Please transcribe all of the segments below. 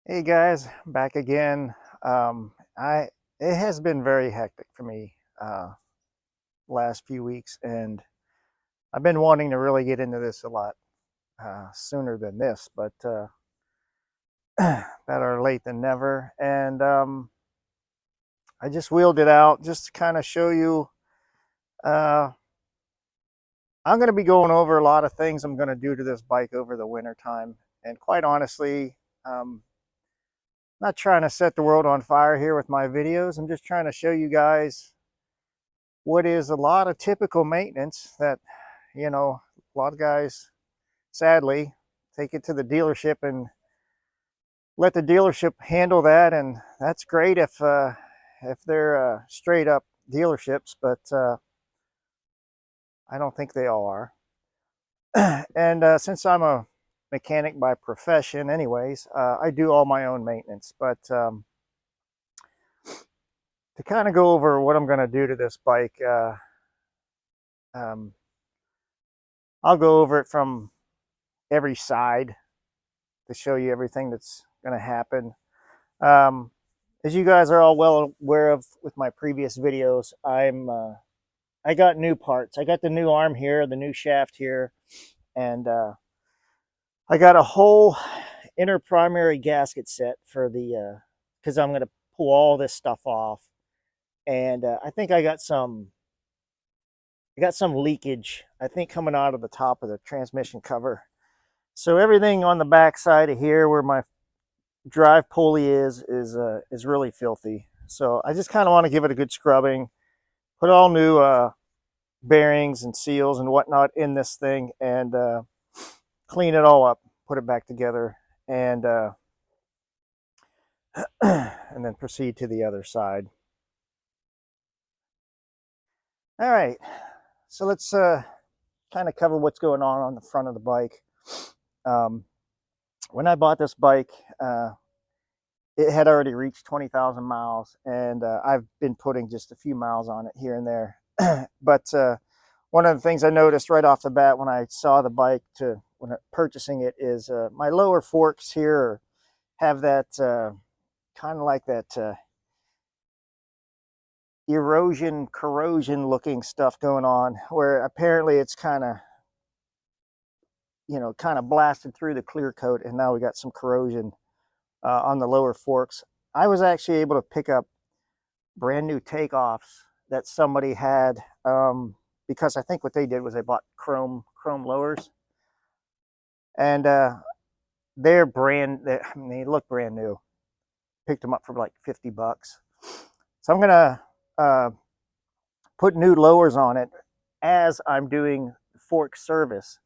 Hey guys, back again. I It has been very hectic for me last few weeks, and I've been wanting to really get into this a lot sooner than this, but better late than never. And I just wheeled it out just to kind of show you. Uh, I'm going to be going over a lot of things I'm going to do to this bike over the winter time, and quite honestly, not trying to set the world on fire here with my videos. I'm just trying to show you guys what is a lot of typical maintenance that, a lot of guys sadly take it to the dealership and let the dealership handle that. And that's great if they're straight up dealerships, but I don't think they all are. And since I'm a mechanic by profession anyways, I do all my own maintenance. But to kind of go over what I'm going to do to this bike, um, I'll go over it from every side to show you everything that's going to happen. Um, as you guys are all well aware of with my previous videos, I got new parts. I got the new arm here, the new shaft here, and I got a whole inner primary gasket set for the because I'm going to pull all this stuff off, and I think I got some leakage, I think, coming out of the top of the transmission cover. So everything on the back side of here where my drive pulley is really filthy. So I just kind of want to give it a good scrubbing, put all new bearings and seals and whatnot in this thing, and clean it all up, put it back together, and and then proceed to the other side. All right, so let's kind of cover what's going on the front of the bike. Um, when I bought this bike, it had already reached 20,000 miles, and I've been putting just a few miles on it here and there. But one of the things I noticed right off the bat when I saw the bike when purchasing it is my lower forks here have that kind of like that erosion, corrosion looking stuff going on, where apparently it's kind of, kind of blasted through the clear coat, and now we got some corrosion on the lower forks. I was actually able to pick up brand new takeoffs that somebody had, because I think what they did was they bought chrome lowers, and they look brand new. Picked them up for like 50 bucks. So I'm gonna put new lowers on it as I'm doing fork service.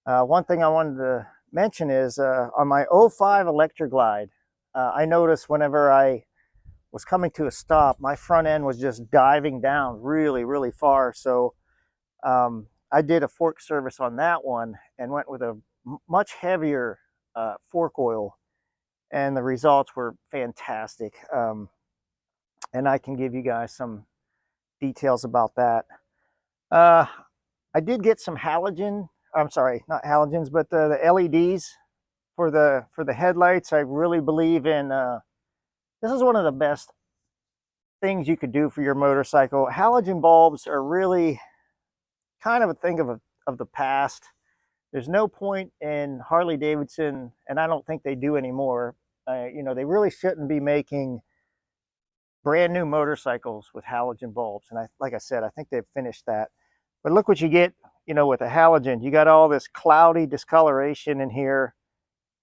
One thing I wanted to mention is on my 05 Electra Glide, I noticed whenever I was coming to a stop, my front end was just diving down really, really far. So I did a fork service on that one and went with a much heavier fork oil, and the results were fantastic. And I can give you guys some details about that. Uh, I did get some halogen. I'm sorry, not halogens, but the LEDs for the headlights. I really believe in. This is one of the best things you could do for your motorcycle. Halogen bulbs are really kind of a thing of the past. There's no point in Harley-Davidson, and I don't think they do anymore. They really shouldn't be making brand new motorcycles with halogen bulbs. And like I said, I think they've finished that. But look what you get, with a halogen. You got all this cloudy discoloration in here.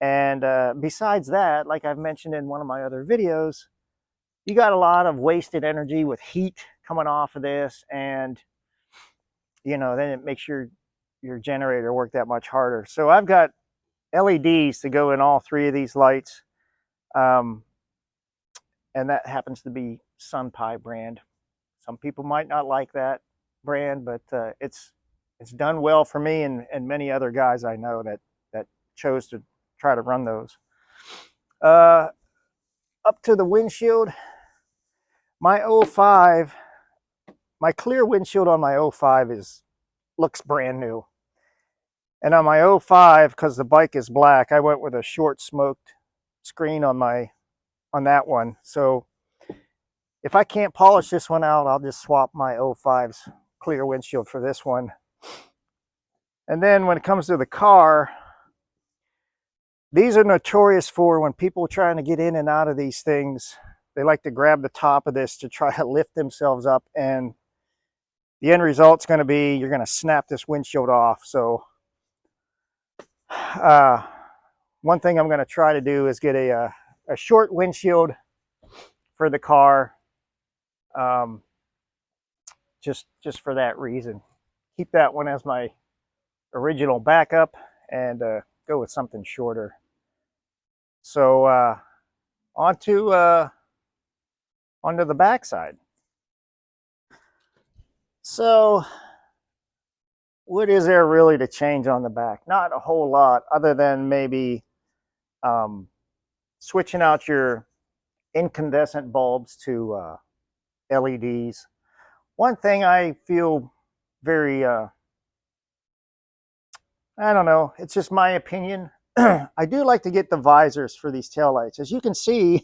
And besides that, like I've mentioned in one of my other videos, you got a lot of wasted energy with heat coming off of this. And, then it makes your generator work that much harder. So I've got LEDs to go in all three of these lights. And that happens to be SunPie brand. Some people might not like that brand, but it's done well for me and many other guys I know that chose to try to run those. Up to the windshield, my 05, my clear windshield on my 05 looks brand new. And on my 05, because the bike is black, I went with a short smoked screen on that one. So if I can't polish this one out, I'll just swap my 05's clear windshield for this one. And then when it comes to the car, these are notorious for when people are trying to get in and out of these things. They like to grab the top of this to try to lift themselves up, and the end result's going to be you're going to snap this windshield off. So one thing I'm going to try to do is get a short windshield for the car, just for that reason. Keep that one as my original backup and go with something shorter. So onto the backside. So what is there really to change on the back? Not a whole lot, other than maybe switching out your incandescent bulbs to LEDs. One thing I feel very, I don't know, it's just my opinion. I do like to get the visors for these taillights. As you can see,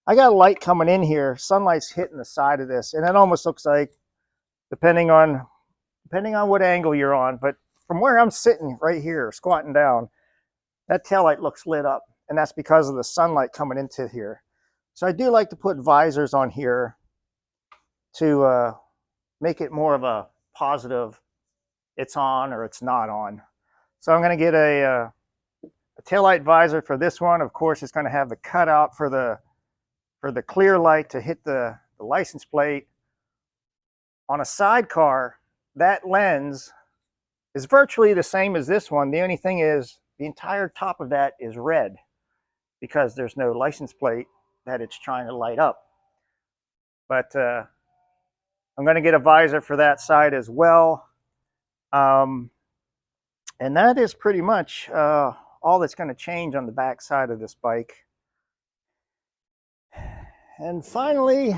I got a light coming in here. Sunlight's hitting the side of this, and it almost looks like, depending on what angle you're on, but from where I'm sitting right here, squatting down, that taillight looks lit up, and that's because of the sunlight coming into here. So I do like to put visors on here to make it more of a positive, it's on or it's not on. So I'm going to get a taillight visor for this one. Of course, it's going to have the cutout for the clear light to hit the license plate. On a sidecar, that lens is virtually the same as this one. The only thing is the entire top of that is red because there's no license plate that it's trying to light up. But I'm going to get a visor for that side as well. And that is pretty much all that's going to change on the back side of this bike. And finally,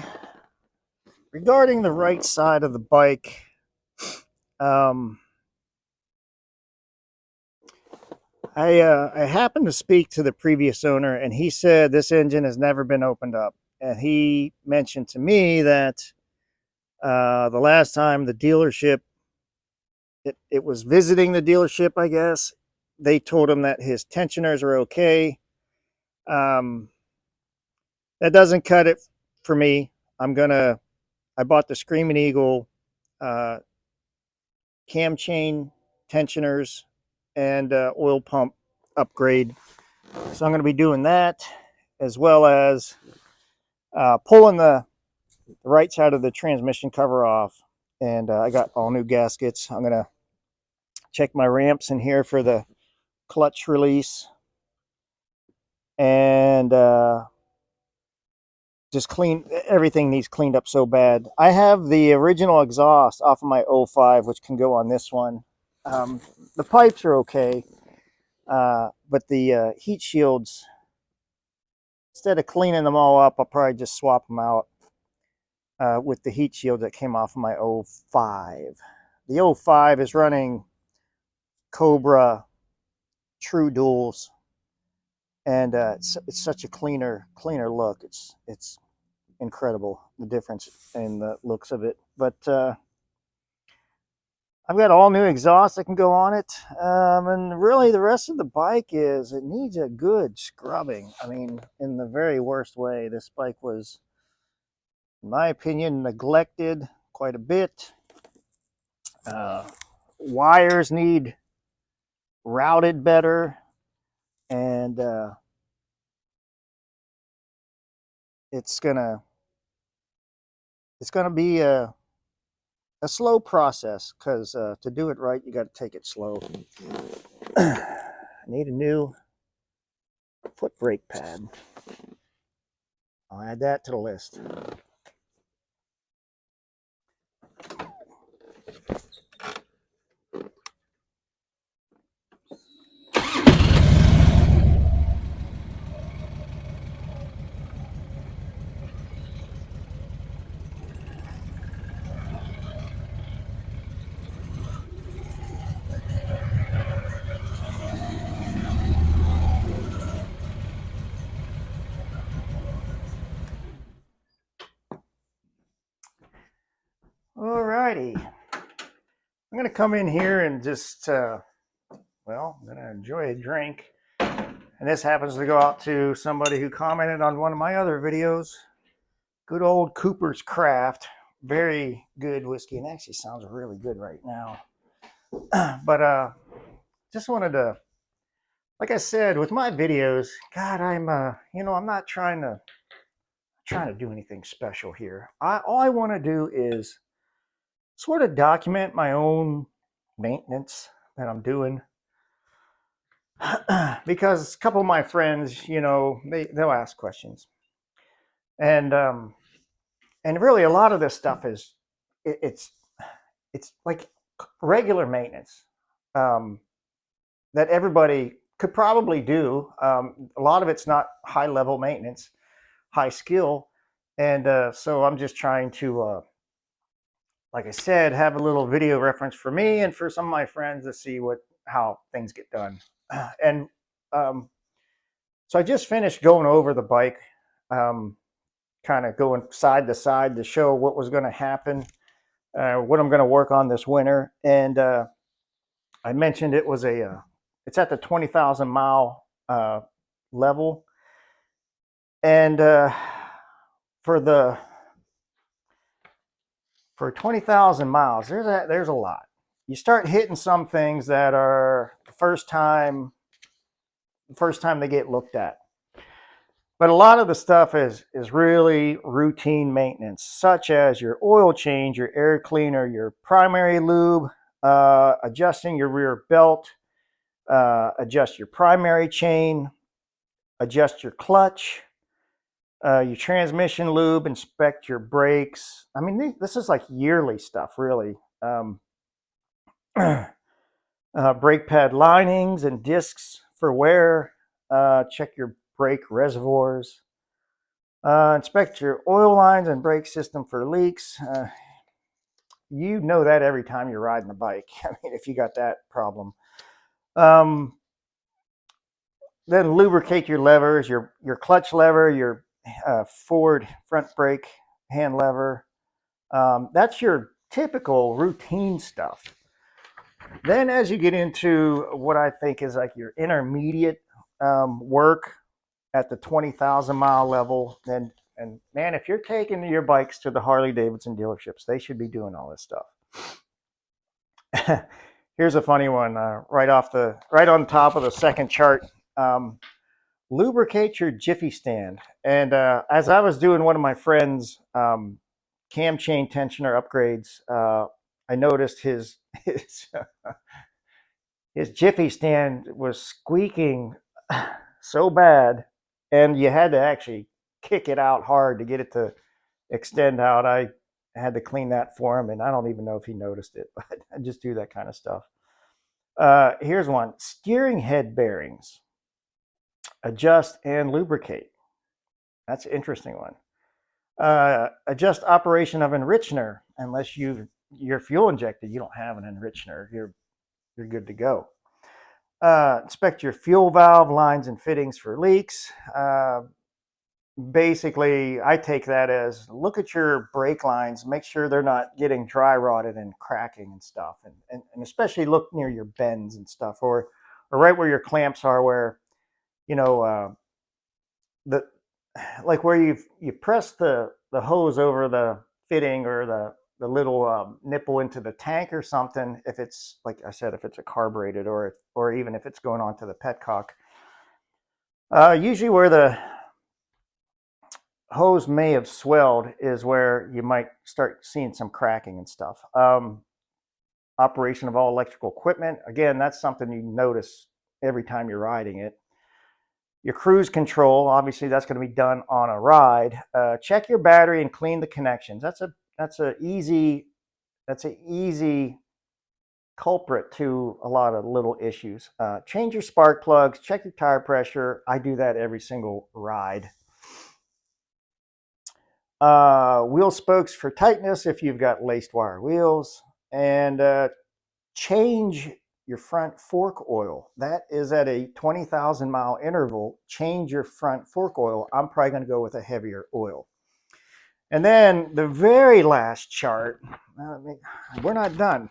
regarding the right side of the bike, I happened to speak to the previous owner, and he said this engine has never been opened up. And he mentioned to me that the last time the dealership, it was visiting the dealership, I guess, they told him that his tensioners are okay. That doesn't cut it for me. I bought the Screaming Eagle cam chain tensioners and oil pump upgrade. So I'm going to be doing that, as well as pulling the right side of the transmission cover off. And I got all new gaskets. I'm going to check my ramps in here for the clutch release. And just clean, everything needs cleaned up so bad. I have the original exhaust off of my 05, which can go on this one. The pipes are okay, but the heat shields, instead of cleaning them all up, I'll probably just swap them out with the heat shield that came off of my 05. The 05 is running Cobra True Duals, and it's such a cleaner look. It's incredible, the difference in the looks of it. But I've got all new exhaust that can go on it, and really the rest of the bike it needs a good scrubbing. I mean, in the very worst way. This bike was, in my opinion, neglected quite a bit. Wires need routed better, and it's gonna be a slow process, because to do it right, you got to take it slow. I need a new foot brake pad. I'll add that to the list. righty. I'm going to come in here and just, well, I'm going to enjoy a drink. And this happens to go out to somebody who commented on one of my other videos. Good old Cooper's Craft. Very good whiskey, and actually sounds really good right now. But just wanted to, like I said, with my videos, God, I'm not trying to do anything special here. All I want to do is sort of document my own maintenance that I'm doing. Because a couple of my friends, they'll ask questions. And really a lot of this stuff is it's like regular maintenance that everybody could probably do. A lot of it's not high level maintenance, high skill. And so I'm just trying to, like I said, have a little video reference for me and for some of my friends to see how things get done. And so I just finished going over the bike, kind of going side to side to show what was going to happen, what I'm going to work on this winter. And I mentioned it's at the 20,000 mile level. And for 20,000 miles, there's a lot. You start hitting some things that are the first time they get looked at. But a lot of the stuff is really routine maintenance, such as your oil change, your air cleaner, your primary lube, adjusting your rear belt, adjust your primary chain, adjust your clutch, your transmission lube, inspect your brakes. I mean, this is like yearly stuff, really. Brake pad linings and discs for wear. Check your brake reservoirs. Inspect your oil lines and brake system for leaks. You know that every time you're riding the bike. I mean, if you got that problem. Then lubricate your levers, your clutch lever, your forward front brake hand lever. That's your typical routine stuff. Then as you get into what I think is like your intermediate work at the 20,000 mile level, and man, if you're taking your bikes to the Harley-Davidson dealerships, they should be doing all this stuff. Here's a funny one, right on top of the second chart. Lubricate your jiffy stand. And as I was doing one of my friends' cam chain tensioner upgrades, I noticed his jiffy stand was squeaking so bad, and you had to actually kick it out hard to get it to extend out. I had to clean that for him, and I don't even know if he noticed it, but I just do that kind of stuff. Here's one: steering head bearings. Adjust and lubricate. That's an interesting one. Adjust operation of enrichener. Unless you're fuel injected, you don't have an enrichener. You're good to go. Inspect your fuel valve lines and fittings for leaks. Basically, I take that as look at your brake lines, make sure they're not getting dry rotted and cracking and stuff, and especially look near your bends and stuff, or right where your clamps are, where like where you press the hose over the fitting or the little nipple into the tank or something. If it's, like I said, if it's a carbureted or even if it's going on to the petcock, usually where the hose may have swelled is where you might start seeing some cracking and stuff. Operation of all electrical equipment. Again, that's something you notice every time you're riding it. Your cruise control, obviously that's going to be done on a ride. Check your battery and clean the connections. That's an easy culprit to a lot of little issues. Change your spark plugs, check your tire pressure. I do that every single ride. Wheel spokes for tightness if you've got laced wire wheels, and change your front fork oil. That is at a 20,000 mile interval. Change your front fork oil. I'm probably going to go with a heavier oil. And then the very last chart, we're not done.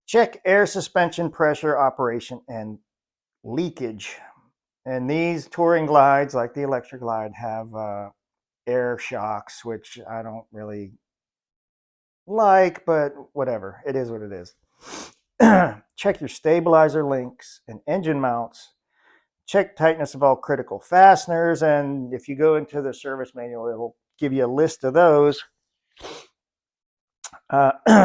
Check air suspension pressure, operation, and leakage. And these touring glides, like the Electra Glide, have air shocks, which I don't really like, but whatever. It is what it is. Check your stabilizer links and engine mounts. Check tightness of all critical fasteners. And if you go into the service manual, it'll give you a list of those,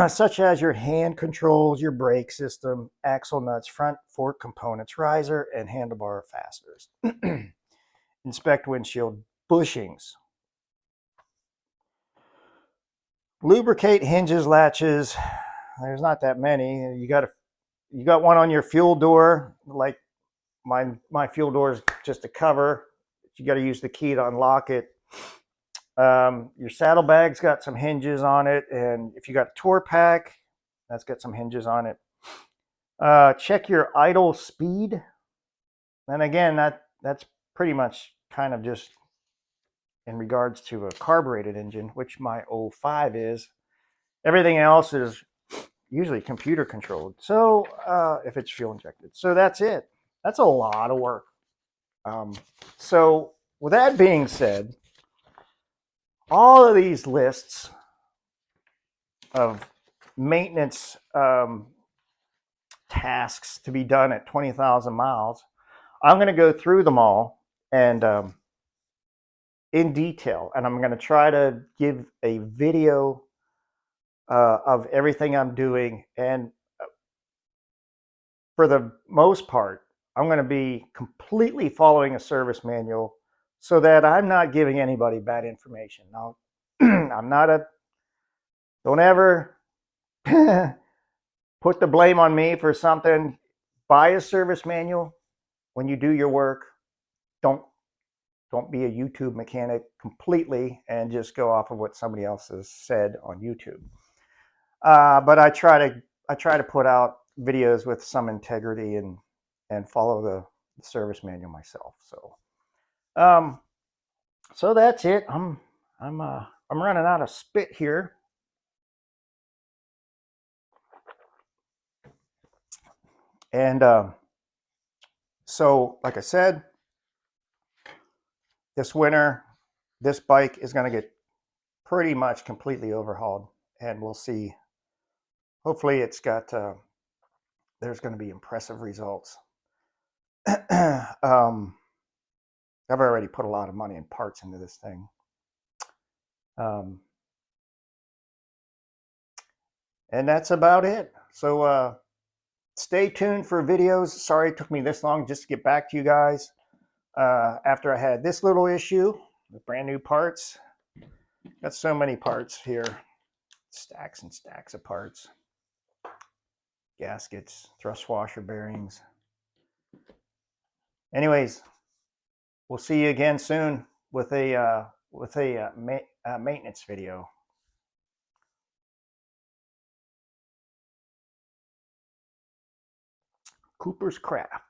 such as your hand controls, your brake system, axle nuts, front fork components, riser, and handlebar fasteners. Inspect windshield bushings. Lubricate hinges, latches. There's not that many. You got one on your fuel door, like my fuel door is just a cover. You got to use the key to unlock it. Your saddlebag's got some hinges on it, and if you got a tour pack, that's got some hinges on it. Check your idle speed, and again, that's pretty much kind of just in regards to a carbureted engine, which my 05 is. Everything else is usually computer controlled, so if it's fuel injected. So that's it. That's a lot of work. So with that being said, all of these lists of maintenance tasks to be done at 20,000 miles, I'm going to go through them all and in detail, and I'm going to try to give a video of everything I'm doing. And for the most part, I'm going to be completely following a service manual so that I'm not giving anybody bad information. Now, I'm not don't ever put the blame on me for something. Buy a service manual when you do your work. Don't be a YouTube mechanic completely and just go off of what somebody else has said on YouTube. But I try to put out videos with some integrity and follow the service manual myself. So that's it. I'm running out of spit here. And so, like I said, this winter, this bike is going to get pretty much completely overhauled, and we'll see. Hopefully, it's got there's going to be impressive results. I've already put a lot of money and parts into this thing. And that's about it. So stay tuned for videos. Sorry it took me this long just to get back to you guys. After I had this little issue with brand new parts. Got so many parts here. Stacks and stacks of parts. Gaskets, thrust washer bearings. Anyways, we'll see you again soon with a maintenance video. Cooper's Craft.